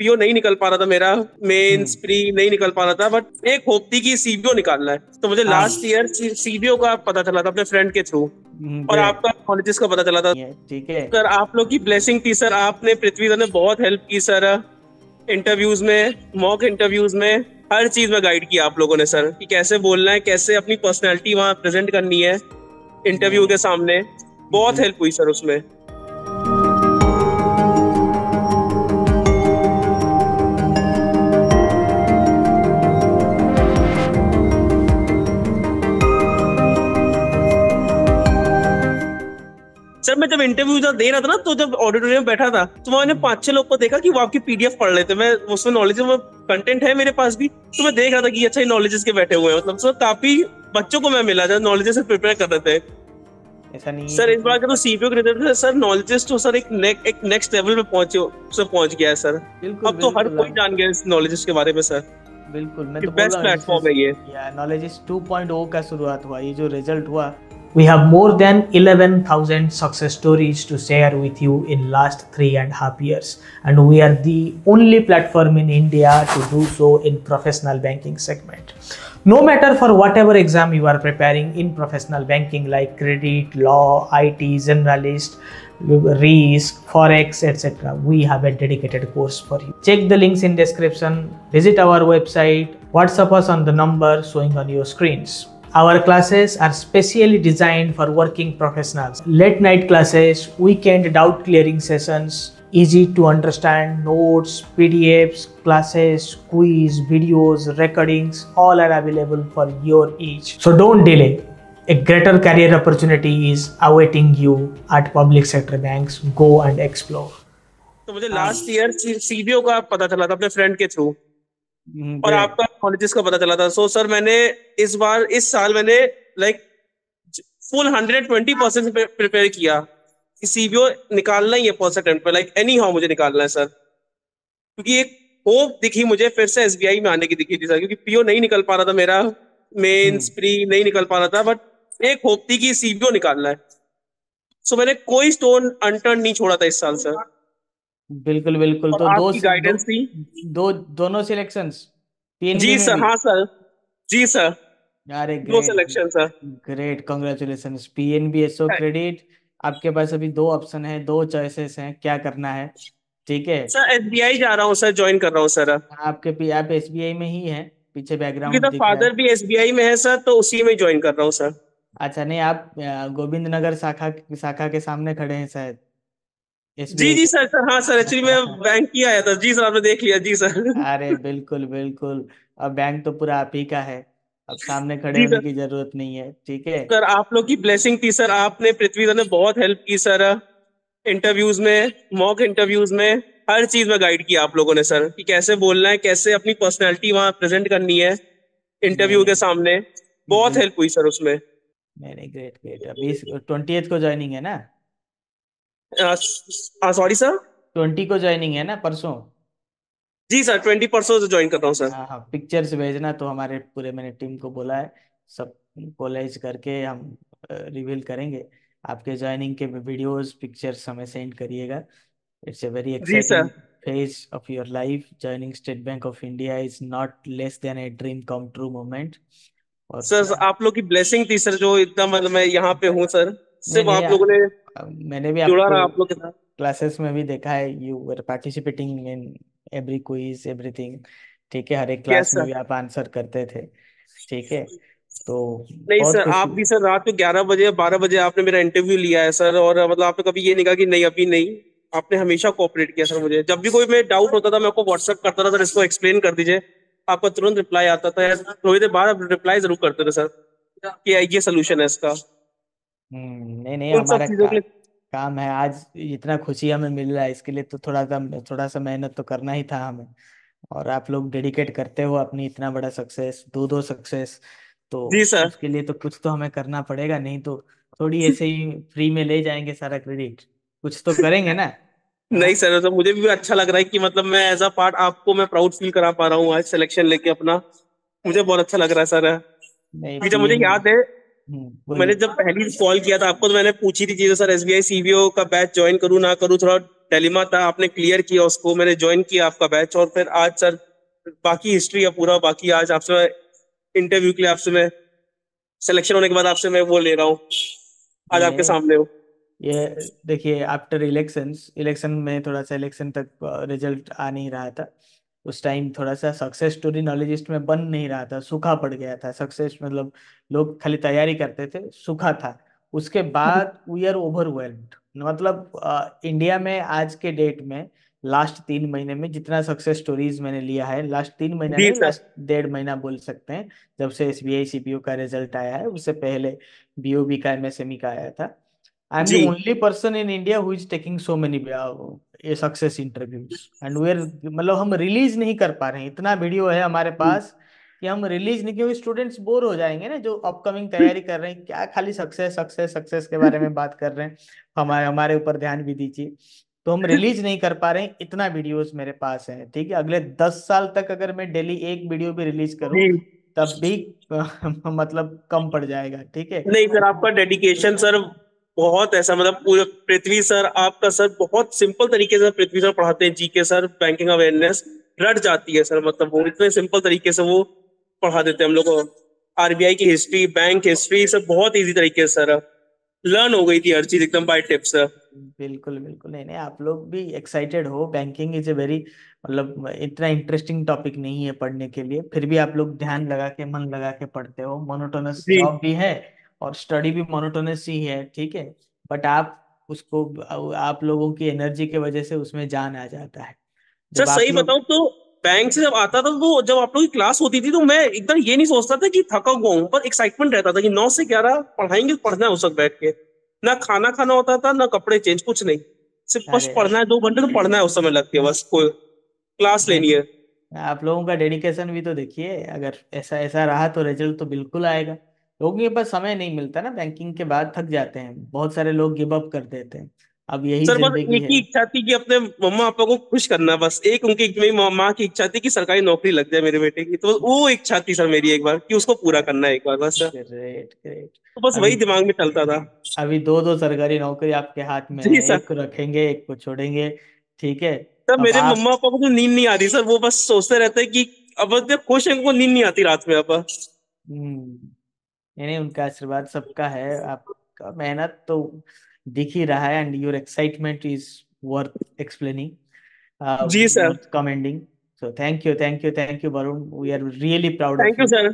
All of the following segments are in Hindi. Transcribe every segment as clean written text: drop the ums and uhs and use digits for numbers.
पीओ नहीं निकल पा रहा था मेरा, मेंस हम्म। प्री नहीं निकल पा रहा था, बट एक होप थी कि सीबीओ निकालना है। तो मुझे हाँ। लास्ट ईयर सीबीओ का पता चला था अपने फ्रेंड के थ्रू, और ग्रेट। आपका कॉलेजेस का पता चला था। ठीक है। सर आप लोग की ब्लेसिंग थी सर, आपने पृथ्वी सर ने बहुत हेल्प की सर, इंटरव्यूज में, मॉक इंटरव्यूज में, हर चीज में गाइड किया आप लोगों ने सर, कि कैसे बोलना है, कैसे अपनी पर्सनैलिटी वहां प्रेजेंट करनी है नहीं इंटरव्यू नहीं, के सामने। बहुत बिल्कुल। हेल्प हुई सर उसमें। सर मैं जब इंटरव्यू दे रहा था ना, तो जब ऑडिटोरियम में बैठा था, तो मैंने 5-6 लोग को देखा कि वो आपकी पीडीएफ पढ़ रहे थे। मैं उसमें नॉलेज, वो कंटेंट है मेरे पास भी, तो मैं देख रहा था कि अच्छा, नॉलेजेस के बैठे हुए हैं। मतलब सर काफी बच्चों को मैं मिला जो नॉलेजेस से प्रिपेयर कर रहे थे। ऐसा नहीं है सर कि इस बार का तो सीपीओ के रिजल्ट है सर, नॉलेजेस तो सर एक नेक्स्ट लेवल पे पहुंच गया है सर। बिल्कुल अब तो हर बिल्कुल। कोई जान गया इस नॉलेजेस के बारे में सर, बिल्कुल, मैं कि तो बोल बेस्ट रहा हूँ प्लेटफॉर्म है ये। नॉलेज 2.0 का शुरुआत हुआ, ये जो रिजल्ट हुआ। We have more than 11,000 success stories to share with you in last 3.5 years, and we are the only platform in India to do so in professional banking segment. No matter for whatever exam you are preparing in professional banking like credit, law, IT, generalist, risk, forex, etc., we have a dedicated course for you. Check the links in description, visit our website, WhatsApp us on the number showing on your screens. Our classes are specially designed for working professionals. Late night classes, weekend doubt clearing sessions, easy to understand notes, PDFs, classes, quiz, videos, recordings, all are available for your each. So don't delay. A greater career opportunity is awaiting you at public sector banks. Go and explore. तो मुझे लास्ट ईयर सीबीओ का पता चला था अपने फ्रेंड के थ्रू, और Great. आपका कॉलेजेस का पता चला था। सो सर मैंने इस साल मैंने लाइक फुल 120% प्रिपेयर किया कि सीबीओ निकालना ही है फर्स्ट अटेम्प्ट पे, लाइक एनी हाउ मुझे निकालना है सर। क्योंकि एक होप दिखी मुझे फिर से एसबीआई में आने की दिखी थी सर, क्योंकि पीओ नहीं निकल पा रहा था मेरा, मेंस प्री नहीं निकल पा रहा था, बट एक होप थी कि सीबीओ निकालना है। सो मैंने कोई स्टोन अनटर्न नहीं छोड़ा था इस साल सर, बिल्कुल बिल्कुल। और तो आपकी गाइडेंस थी। दोनों सिलेक्शंस पीएनबी जी में सर, भी। हाँ सर, जी सर, अरे दो great. Selection sir. Great, congratulation. PNB SO credit, आपके पास अभी दो ऑप्शन है, दो चॉइसेस हैं, क्या करना है। ठीक है। सर एसबीआई जा रहा हूँ सर, ज्वाइन कर रहा हूँ सर, आप एसबीआई में ही हैं, पीछे क्योंकि बैकग्राउंड तो दिख रहा फादर है। भी एसबीआई में है सर, तो उसी में ज्वाइन कर रहा हूँ सर। अच्छा, नहीं आप गोविंद नगर शाखा शाखा के सामने खड़े हैं शायद, जी एसबीआई जी के। सर, सर हाँ सर, एक्चुअली मैं बैंक ही आया था जी सर, आपने देख लिया जी सर। अरे बिल्कुल बिल्कुल। अब बैंक तो पूरा आप ही का है, अब सामने खड़े जी होने सर। की जरूरत नहीं है। ठीक है। सर आप लोग की ब्लेसिंग थी सर, आपने पृथ्वी सर ने बहुत हेल्प की सर, इंटरव्यूज में, मॉक इंटरव्यूज में, हर चीज में गाइड किया आप लोगों ने सर, कि कैसे बोलना है, कैसे अपनी पर्सनैलिटी वहां प्रेजेंट करनी है नहीं इंटरव्यू के नहीं, सामने। बहुत बिल्कुल। हेल्प हुई सर उसमें। नहीं नहीं, ग्रेट ग्रेट। अभी 20th को ज्वाइनिंग है ना? Sorry sir. 20 को ज्वाइनिंग है ना, परसों? जी सर, 20% से ज्वाइन कर रहा हूँ सर। हाँ हाँ, पिक्चर्स भेजना तो हमारे पूरे, मैंने टीम को बोला है, सब कोलाइज करके हम रिवील करेंगे। आपके ज्वाइनिंग के वीडियोस पिक्चर्स हमें सेंड करिएगा। इट्स ए वेरी जी sir. Exciting phase of your life. Joining State Bank of India is not less than a dream come true moment. और सर क्या। आप लोग की ब्लेसिंग थी सर, जो इतना मतलब मैं यहाँ पे हूँ सर, नहीं सिर्फ नहीं, आप लोगों ने मैंने भी जुड़ा आपको रहा आप लोग के साथ। क्लासेस में भी देखा है, you were participating in every quiz everything. ठीक है, हर एक क्लास यस में सर। भी आप आंसर करते थे। ठीक है। तो नहीं बहुत सर, आप खुशी। भी सर रात को 11 बजे या 12 बजे आपने मेरा इंटरव्यू लिया है सर, और मतलब आपने कभी ये नहीं कहा कि नहीं अभी नहीं। आपने हमेशा कोऑपरेट किया सर मुझे, जब भी कोई मैं डाउट होता था मैं आपको व्हाट्सअप करता था सर, इसको एक्सप्लेन कर दीजिए। आपका तुरंत रिप्लाई आता था, या थोड़ी देर बाद आप रिप्लाई जरूर करते थे सर, कि ये सोल्यूशन है इसका। नहीं नहीं, उन सब हमारा चीजों के लिए। काम है। आज इतना खुशी हमें मिल रहा है, इसके लिए तो थोड़ा सा मेहनत तो करना ही था हमें। और आप लोग डेडिकेट करते हो अपनी इतना बड़ा सक्सेस, दो सक्सेस, तो जी सर। उसके लिए तो कुछ तो हमें करना पड़ेगा, नहीं तो थोड़ी ऐसे ही फ्री में ले जाएंगे सारा क्रेडिट। कुछ तो करेंगे ना। नहीं हाँ। सर, तो मुझे भी अच्छा लग रहा है कि मतलब मैं एज अ पार्ट आपको मैं प्राउड फील करा पा रहा हूँ आज सिलेक्शन लेके अपना। मुझे बहुत अच्छा लग रहा है सर। नहीं, कि जब मुझे पीएन। याद है, मैंने बोलिए। जब पहली कॉल किया था आपको, तो मैंने पूछी थी चीजें सर, एसबीआई सीबीओ का बैच ज्वाइन करूँ ना करूँ, थोड़ा डिलेमा था, आपने क्लियर किया उसको, मैंने ज्वाइन किया आपका बैच, और फिर आज सर बाकी हिस्ट्री है पूरा। बाकी आज आपसे मैं इंटरव्यू के लिए आपसे मैं सिलेक्शन होने के बाद आपसे मैं वो ले रहा हूँ, आज नहीं आपके नहीं, सामने हूँ। ये देखिए आफ्टर इलेक्शंस, इलेक्शन में थोड़ा सा इलेक्शन तक रिजल्ट आ नहीं रहा था। उस टाइम थोड़ा सा सक्सेस स्टोरी नॉलेजिस्ट में बन नहीं रहा था, सूखा पड़ गया था सक्सेस, मतलब लोग खाली तैयारी करते थे, सूखा था। उसके बाद वी आर ओवरवेल्म्ड, मतलब इंडिया में आज के डेट में लास्ट 3 महीने में जितना सक्सेस स्टोरीज मैंने लिया है, लास्ट 3 महीना जी नहीं, सर। लास्ट 1.5 महीना बोल सकते हैं, जब से एसबीआई सीपीओ का रिजल्ट आया है, उससे पहले बीओबी का, एमएसएमई का आया था। आई एम द जी only person in India who is taking so many ये success interviews and we are, मतलब हम रिलीज नहीं कर पा रहे हैं, इतना वीडियो है हमारे पास कि हम रिलीज नहीं, क्योंकि स्टूडेंट्स बोर हो जाएंगे ना, जो अपकमिंग तैयारी कर रहे हैं, क्या खाली सक्सेस सक्सेस सक्सेस के बारे में बात कर रहे हैं, हमारे हमारे ऊपर ध्यान भी दीजिए। तो हम रिलीज नहीं कर पा रहे हैं, इतना वीडियोस मेरे पास है, ठीक है। अगले 10 साल तक अगर मैं डेली एक वीडियो भी रिलीज करूं, जी। तब भी मतलब कम पड़ जाएगा, ठीक है। नहीं सर, आपका डेडिकेशन सर बहुत ऐसा, मतलब पूरे पृथ्वी सर, आपका सर बहुत सिंपल तरीके से पृथ्वी सर पढ़ाते हैं, जीके सर, बैंकिंग अवेयरनेस रट जाती है सर, मतलब वो इतने सिंपल तरीके से वो पढ़ा देते हैं हम लोग को। आरबीआई की हिस्ट्री, बैंक हिस्ट्री सब बहुत इजी तरीके से सर लर्न हो गई थी हर चीज एकदम बाय टिप्स सर। बिल्कुल बिल्कुल, नहीं नहीं, आप लोग भी एक्साइटेड हो, बैंकिंग इज ए वेरी, मतलब इतना इंटरेस्टिंग टॉपिक नहीं है पढ़ने के लिए, फिर भी आप लोग ध्यान लगा के, मन लगा के पढ़ते हो। मोनोटोनस जी जॉब भी है और स्टडी भी मोनोटोनस ही है, ठीक है। बट आप उसको, आप लोगों की एनर्जी की वजह से उसमें जान आ जाता है सर, जब आप सही लोग। बताऊं तो बैंक से जब आता था तो जब आप लोग की क्लास होती थी तो मैं एकदम ये नहीं सोचता था कि थका हुआ हूं, पर एक्साइटमेंट रहता था कि 9 से 11 पढ़ाएंगे, पढ़ना है उस वक्त बैठ के। ना खाना खाना होता था, ना कपड़े चेंज, कुछ नहीं, सिर्फ बस अरे पढ़ना है, 2 घंटे तो पढ़ना है उस समय लगती है, बस कोई क्लास लेनी है। आप लोगों का डेडिकेशन भी तो देखिए, अगर ऐसा ऐसा रहा तो रिजल्ट तो बिल्कुल आएगा। लोगों के पास समय नहीं मिलता ना, बैंकिंग के बाद थक जाते हैं, बहुत सारे लोग गिव अप कर देते हैं, अब यही सर बस जिंदगी एक है। ही इच्छा थी कि अपने मम्मा पापा को खुश करना, बस एक उनकी, मेरी माँ की इच्छा थी कि सरकारी नौकरी लग जाए मेरे बेटे की, तो वो इच्छा थी सर मेरी एक बार कि उसको पूरा करना है एक बार बस। Great great. तो बस अभी वही दिमाग में चलता था। अभी दो दो सरकारी नौकरी आपके हाथ में जी है, सर। एक को रखेंगे एक को छोड़ेंगे, ठीक है। सर अब मेरे आप, मम्मा पापा को तो नींद नहीं आती सर, वो बस सोचते रहते हैं कि अब जब खुश है उनको नींद नहीं आती रात में अब। यानी उनका आशीर्वाद सबका है, आपका मेहनत तो दिख ही रहा है, and your excitement is worth explaining, जी sir. worth commending. So thank you, Varun. We are really proud of thank you you. Sir.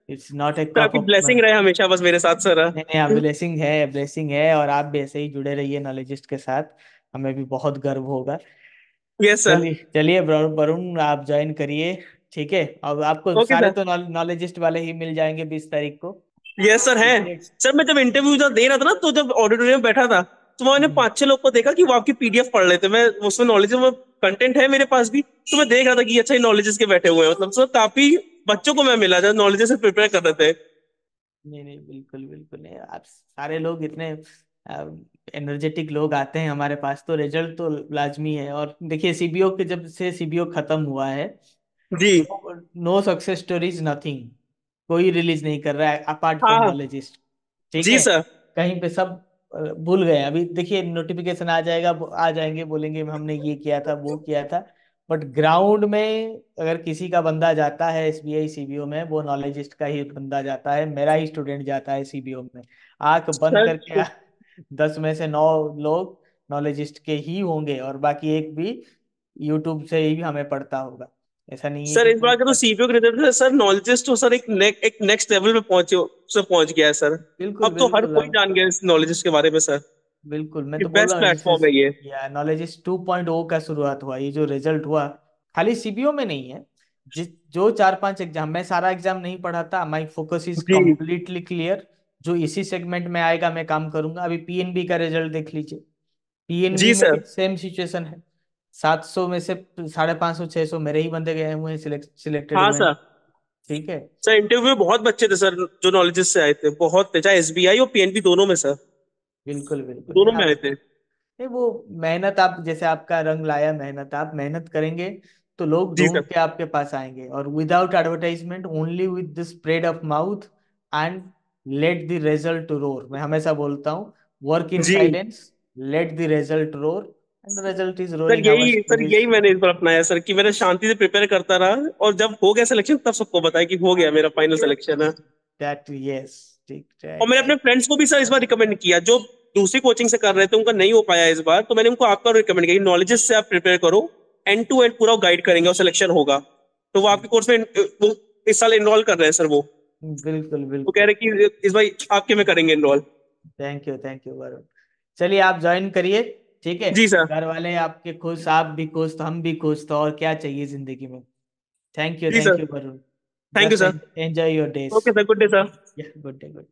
It's not a sir cup आपकी of, ब्लेसिंग रहे हमेशा बस मेरे साथ सर। नहीं नहीं, आप ब्लेसिंग है, ब्लेसिंग है, और आप भी ऐसे ही जुड़े रहिए नॉलेजिस्ट के साथ, हमें भी बहुत गर्व होगा। Yes sir. चलिए चलिए, वरुण आप ज्वाइन करिए, ठीक है। अब आपको ओके सारे सर। तो नॉलेजिस्ट वाले ही मिल जाएंगे 20 तारीख को, यस सर है। ठीक है। सर मैं जब इंटरव्यू दे रहा था ना, तो जब ऑडिटोरियम में बैठा था तो मैंने हम्म, 5-6 लोग को देखा कि वो आपकी पीडीएफ पढ़ रहे थे, मैं उसमें नॉलेज में कंटेंट है मेरे पास भी, तो मैं देख रहा था कि अच्छा ये नॉलेजेस के बैठे हुए हैं, मतलब सर काफी बच्चों को मैं मिला जो नॉलेजेस से प्रिपेयर कर रहे थे। नहीं नहीं, बिल्कुल बिल्कुल नहीं, आप सारे लोग इतने एनर्जेटिक लोग आते हैं हमारे पास, तो रिजल्ट तो लाजमी है। और देखिए सीबीओ के, जब से सीबीओ खत्म हुआ है, जी। नो सक्सेस स्टोरीज, नथिंग, कोई रिलीज नहीं कर रहा है अपार्ट हाँ फ्रॉम हाँ। नॉलेजिस्ट, ठीक जी है। सर। कहीं पे सब भूल गए। अभी देखिए नोटिफिकेशन आ जाएगा, आ जाएंगे, बोलेंगे हमने ये किया था वो किया था, बट ग्राउंड में अगर किसी का बंदा जाता है एसबीआई सीबीओ में, वो नॉलेजिस्ट का ही बंदा जाता है, मेरा ही स्टूडेंट जाता है सीबीओ में, आंख बंद सर करके 10 में से 9 लोग नॉलेजिस्ट के ही होंगे, और बाकी एक भी यूट्यूब से ही हमें पढ़ता होगा। ऐसा नहीं है सर कि इस कोई बार का तो सीपीओ के रिजल्ट से सर नॉलेजेस तो सर एक नेक्स्ट लेवल पे पहुंच गया है सर। बिल्कुल अब तो हर बिल्कुल, कोई जान गया इस नॉलेजेस के बारे में सर। बिल्कुल, मैं ये तो बोल बेस्ट रहा हूँ प्लेटफॉर्म है ये। या नॉलेज 2.0 का शुरुआत हुआ, ये जो रिजल्ट हुआ खाली सीबीओ में नहीं है, जिस जो 4-5 एग्जाम, मैं सारा एग्जाम नहीं पढ़ा था, माई फोकस इज जी। कम्प्लीटली क्लियर, जो इसी सेगमेंट में आएगा मैं काम करूंगा। अभी पीएनबी का रिजल्ट देख लीजिए, पीएनबी जी में सर। भी सेम सिचुएशन है, 700 में से 550 600 मेरे ही बंदे गए हुए हैं, सिलेक्टेड हाँ हुए हैं, सर। ठीक है। सर इंटरव्यू में बहुत बच्चे थे सर जो नॉलेजेस से आए थे, बहुत थे, चाहे एसबीआई और पीएनबी दोनों में सर, बिल्कुल बिल्कुल, नहीं दोनों में आप, आए थे। नहीं वो मेहनत, आप जैसे आपका रंग लाया मेहनत, आप मेहनत करेंगे तो लोग जी ढूंढ सर। के आपके पास आएंगे, और without advertisement, only with the spread of mouth, and let the result roar. मैं हमेशा बोलता हूँ, वर्क इन जी। Silence, let the result roar, result is sir rolling our यही सर स्टोरीज। यही मैंने इस बार अपनाया सर, कि मैंने शांति से प्रिपेयर करता रहा, और जब हो गया सिलेक्शन तब सबको बताया कि हो गया, मेरा फाइनल सिलेक्शन है। दैट यस, ठीक, और मैंने राइट। अपने फ्रेंड्स को भी सर इस बार रिकमेंड किया, जो दूसरी कोचिंग से कर रहे थे, उनका नहीं हो पाया इस बार, तो मैंने उनको आपका रिकमेंड किया, नॉलेजेस से आप प्रिपेयर करो, एंड टू एंड पूरा गाइड करेंगे और सिलेक्शन होगा। तो वो आपके कोर्स में वो इस साल एनरोल कर रहे हैं सर। बिल्कुल वो कह बिल्कुल। रहे हैं कि इस भाई आपके में करेंगे एनरोल। Thank you Varun. चलिए आप ज्वाइन करिए, ठीक है। जी सर। घर वाले आपके खुश, आप भी खुश, तो हम भी खुश, तो और क्या चाहिए जिंदगी में। जी thank sir. You Varun. Thank you just sir. Enjoy your days. Okay sir, good day sir. Good day, good.